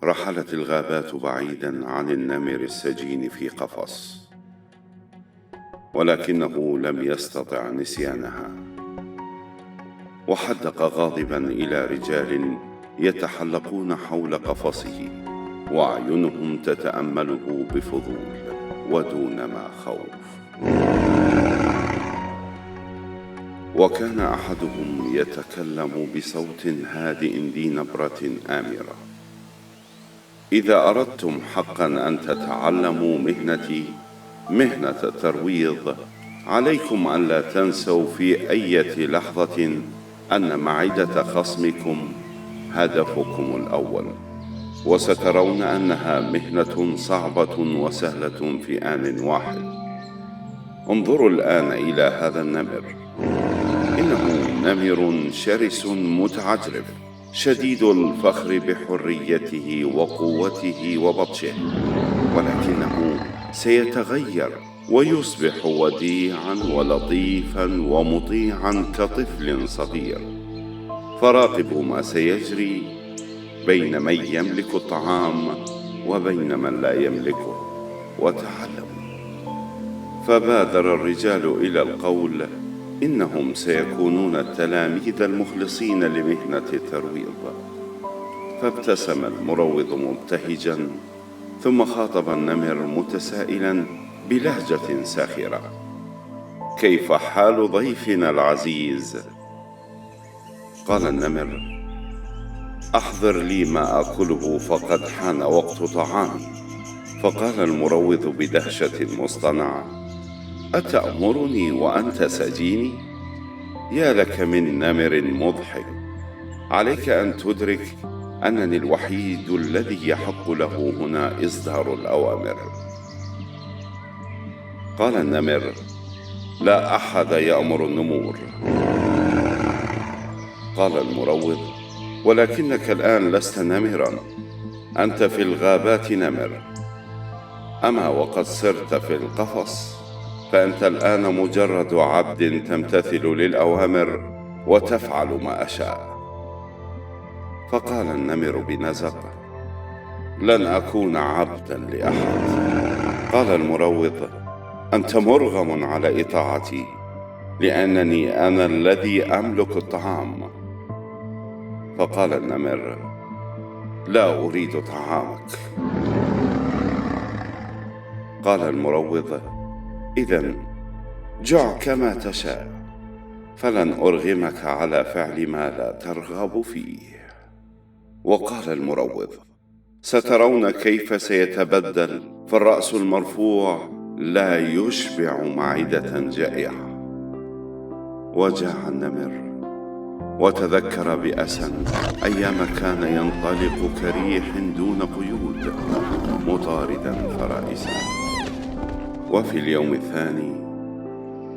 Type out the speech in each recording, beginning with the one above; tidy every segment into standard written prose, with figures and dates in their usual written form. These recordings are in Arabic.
رحلت الغابات بعيدا عن النمر السجين في قفص، ولكنه لم يستطع نسيانها، وحدق غاضبا إلى رجال يتحلقون حول قفصه وأعينهم تتأمله بفضول ودون ما خوف. وكان أحدهم يتكلم بصوت هادئ ذي نبرة آمرة: إذا أردتم حقا أن تتعلموا مهنتي، مهنة الترويض، عليكم ألا تنسوا في أي لحظة أن معدة خصمكم هدفكم الأول، وسترون أنها مهنة صعبة وسهلة في آن واحد. انظروا الآن إلى هذا النمر، إنه نمر شرس متعجرف شديد الفخر بحريته وقوته وبطشه، ولكنه سيتغير ويصبح وديعا ولطيفا ومطيعا كطفل صغير. فراقبوا ما سيجري بين من يملك الطعام وبين من لا يملكه وتعلموا. فبادر الرجال إلى القول إنهم سيكونون التلاميذ المخلصين لمهنة الترويض. فابتسم المروض مبتهجا، ثم خاطب النمر متسائلا بلهجة ساخرة: كيف حال ضيفنا العزيز؟ قال النمر: أحضر لي ما أكله فقد حان وقت طعامي. فقال المروض بدهشة مصطنعة: أتأمرني وأنت سجيني؟ يا لك من نمر مضحك! عليك أن تدرك أنني الوحيد الذي يحق له هنا إصدار الأوامر. قال النمر: لا أحد يأمر النمور. قال المروض: ولكنك الآن لست نمرا، أنت في الغابات نمر، أما وقد صرت في القفص فأنت الآن مجرد عبد تمتثل للأوامر وتفعل ما أشاء. فقال النمر بنزق: لن أكون عبدا لأحد. قال المروض: أنت مرغم على إطاعتي، لأنني أنا الذي أملك الطعام. فقال النمر: لا أريد طعامك. قال المروض: إذن جع كما تشاء، فلن أرغمك على فعل ما لا ترغب فيه. وقال المروض: سترون كيف سيتبدل، فالرأس المرفوع لا يشبع معدة جائعة. وجاع النمر وتذكر بأسا أيام كان ينطلق كريح دون قيود مطاردا فرائسا. وفي اليوم الثاني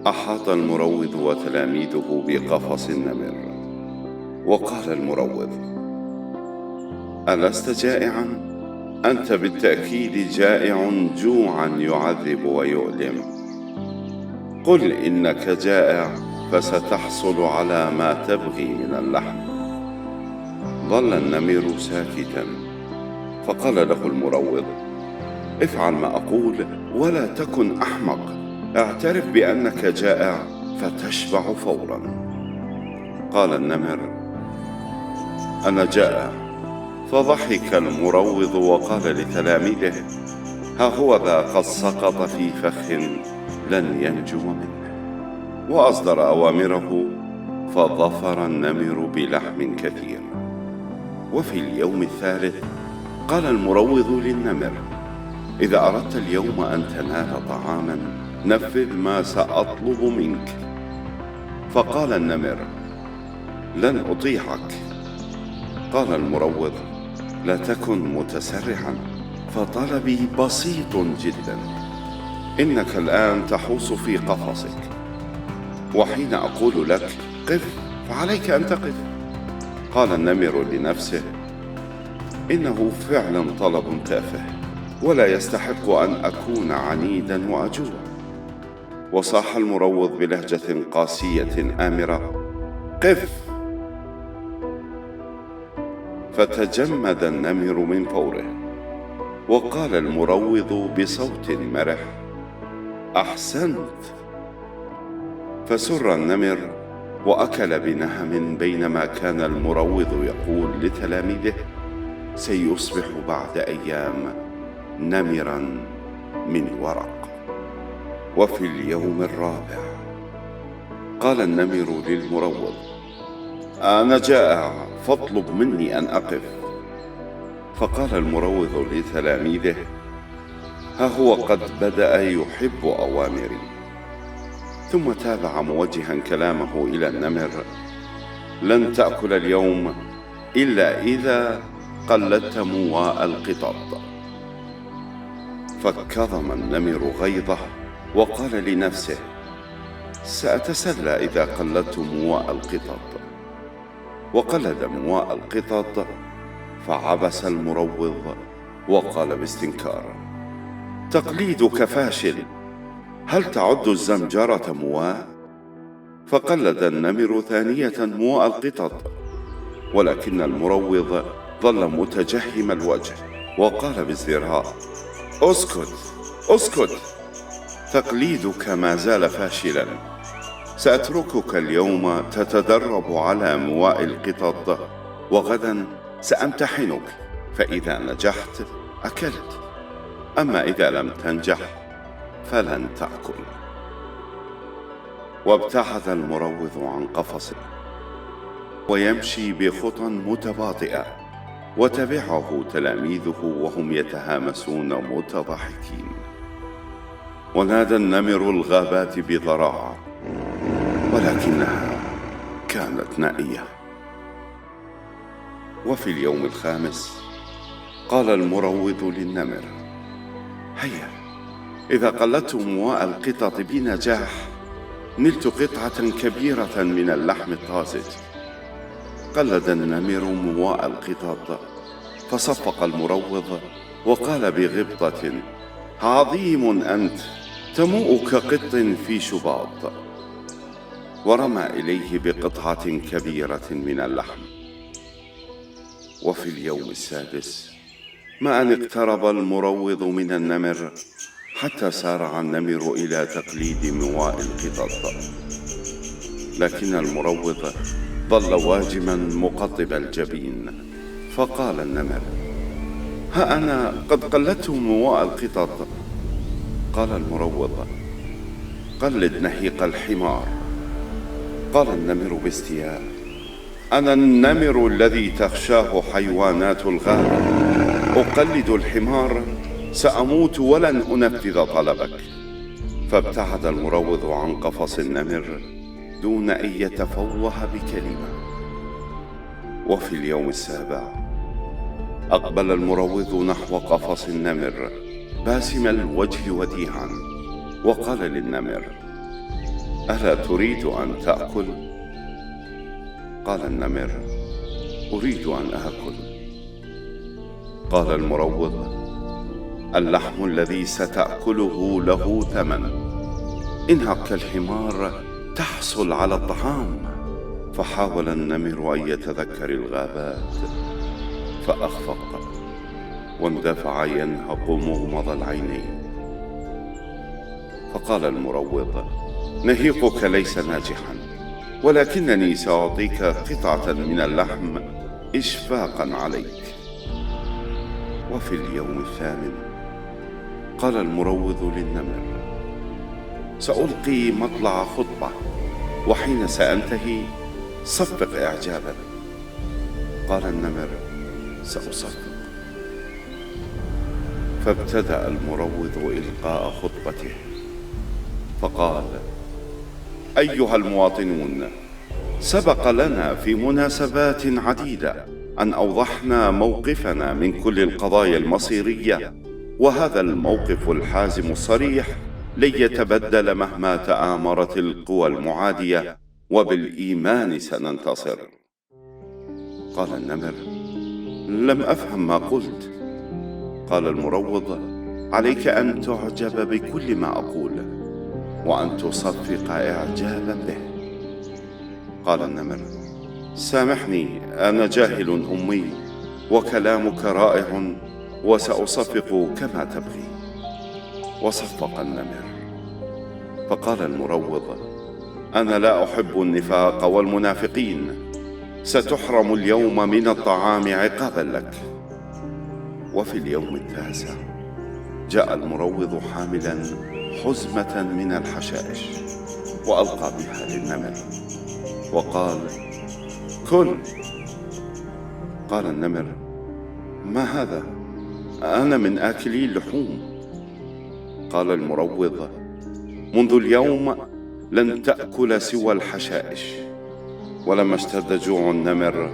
أحاط المروض وتلاميذه بقفص النمر، وقال المروض: ألست جائعا؟ أنت بالتأكيد جائع جوعا يعذب ويؤلم. قل إنك جائع فستحصل على ما تبغي من اللحم. ظل النمر ساكتا، فقال له المروض: افعل ما أقول ولا تكن أحمق، اعترف بأنك جائع فتشبع فورا. قال النمر: أنا جائع. فضحك المروض وقال لتلاميذه: ها هو ذا قد سقط في فخ لن ينجو منه. وأصدر أوامره، فظفر النمر بلحم كثير. وفي اليوم الثالث قال المروض للنمر: إذا أردت اليوم أن تنال طعاما نفذ ما سأطلب منك. فقال النمر: لن أطيعك. قال المروض: لا تكن متسرعا، فطلبي بسيط جدا. إنك الآن تحوس في قفصك، وحين أقول لك قف فعليك أن تقف. قال النمر لنفسه: إنه فعلا طلب تافه، ولا يستحق أن أكون عنيدا وأجوع. وصاح المروض بلهجة قاسية آمرة: قف! فتجمد النمر من فوره. وقال المروض بصوت مرح: أحسنت. فسر النمر وأكل بنهم، بينما كان المروض يقول لتلاميذه: سيصبح بعد أيام نمرا من ورق. وفي اليوم الرابع قال النمر للمروض: أنا جائع، فاطلب مني أن أقف. فقال المروض لتلاميذه: ها هو قد بدأ يحب أوامري. ثم تابع موجها كلامه إلى النمر: لن تأكل اليوم إلا إذا قلدت مواء القطط. فكظم النمر غيظه وقال لنفسه: سأتسلى إذا قلدت مواء القطط. وقلد مواء القطط، فعبس المروض وقال باستنكار: تقليدك فاشل، هل تعد الزمجرة مواء؟ فقلد النمر ثانية مواء القطط، ولكن المروض ظل متجهم الوجه وقال بازدراء: اسكت اسكت، تقليدك ما زال فاشلا، سأتركك اليوم تتدرب على مواء القطط، وغدا سأمتحنك، فإذا نجحت أكلت، أما إذا لم تنجح فلن تأكل. وابتعد المروض عن قفصه ويمشي بخطى متباطئة، وتبعه تلاميذه وهم يتهامسون متضحكين. ونادى النمر الغابات بضراعة، ولكنها كانت نائية. وفي اليوم الخامس قال المروض للنمر: هيا، إذا قلدت مواء القطط بنجاح نلت قطعة كبيرة من اللحم الطازج. قلد النمر مواء القطط، فصفق المروض وقال بغبطة: عظيم أنت، تموء كقط في شباط. ورمى إليه بقطعة كبيرة من اللحم. وفي اليوم السادس ما أن اقترب المروض من النمر حتى سارع النمر إلى تقليد مواء القطط، لكن المروض ظل واجما مقطب الجبين. فقال النمر: ها أنا قد قلدت مواء القطط. قال المروض: قلد نهيق الحمار. قال النمر باستياء: أنا النمر الذي تخشاه حيوانات الغابة، أقلد الحمار، سأموت ولن أنفذ طلبك. فابتعد المروض عن قفص النمر دون أن يتفوه بكلمة. وفي اليوم السابع أقبل المروض نحو قفص النمر باسم الوجه وديعا، وقال للنمر: ألا تريد أن تأكل؟ قال النمر: أريد أن آكل. قال المروض: اللحم الذي ستأكله له ثمن، انهق كالحمار تحصل على الطعام. فحاول النمر أن يتذكر الغابات، فأخفق واندفع ينهق مغمض العينين. فقال المروض: نهيقك ليس ناجحا، ولكنني سأعطيك قطعة من اللحم إشفاقا عليك. وفي اليوم الثامن قال المروض للنمر: سألقي مطلع خطبة، وحين سأنتهي صفق إعجابا. قال النمر: سأصفق. فابتدأ المروض إلقاء خطبته، فقال: أيها المواطنون، سبق لنا في مناسبات عديدة أن أوضحنا موقفنا من كل القضايا المصيرية، وهذا الموقف الحازم الصريح لن يتبدل مهما تآمرت القوى المعادية، وبالإيمان سننتصر. قال النمر: لم أفهم ما قلت. قال المروض: عليك أن تعجب بكل ما أقول، وأن تصفق إعجابا به. قال النمر: سامحني، أنا جاهل أمي، وكلامك رائع وسأصفق كما تبغي. وصفق النمر. فقال المروض: أنا لا أحب النفاق والمنافقين، ستحرم اليوم من الطعام عقابا لك. وفي اليوم التاسع جاء المروض حاملا حزمة من الحشائش، وألقى بها للنمر وقال: كل. قال النمر: ما هذا؟ أنا من آكلي اللحوم. قال المروض: منذ اليوم لن تأكل سوى الحشائش. ولما اشتد جوع النمر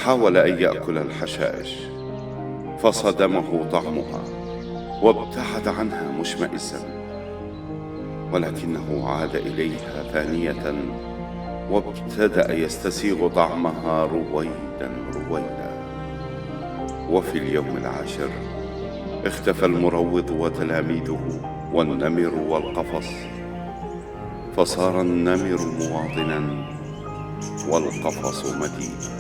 حاول أن يأكل الحشائش، فصدمه طعمها وابتعد عنها مشمئزا، ولكنه عاد إليها ثانية وابتدأ يستسيغ طعمها رويدا رويدا. وفي اليوم العاشر اختفى المروض وتلاميذه والنمر والقفص، فصار النمر مواطنا والقفص مدينة.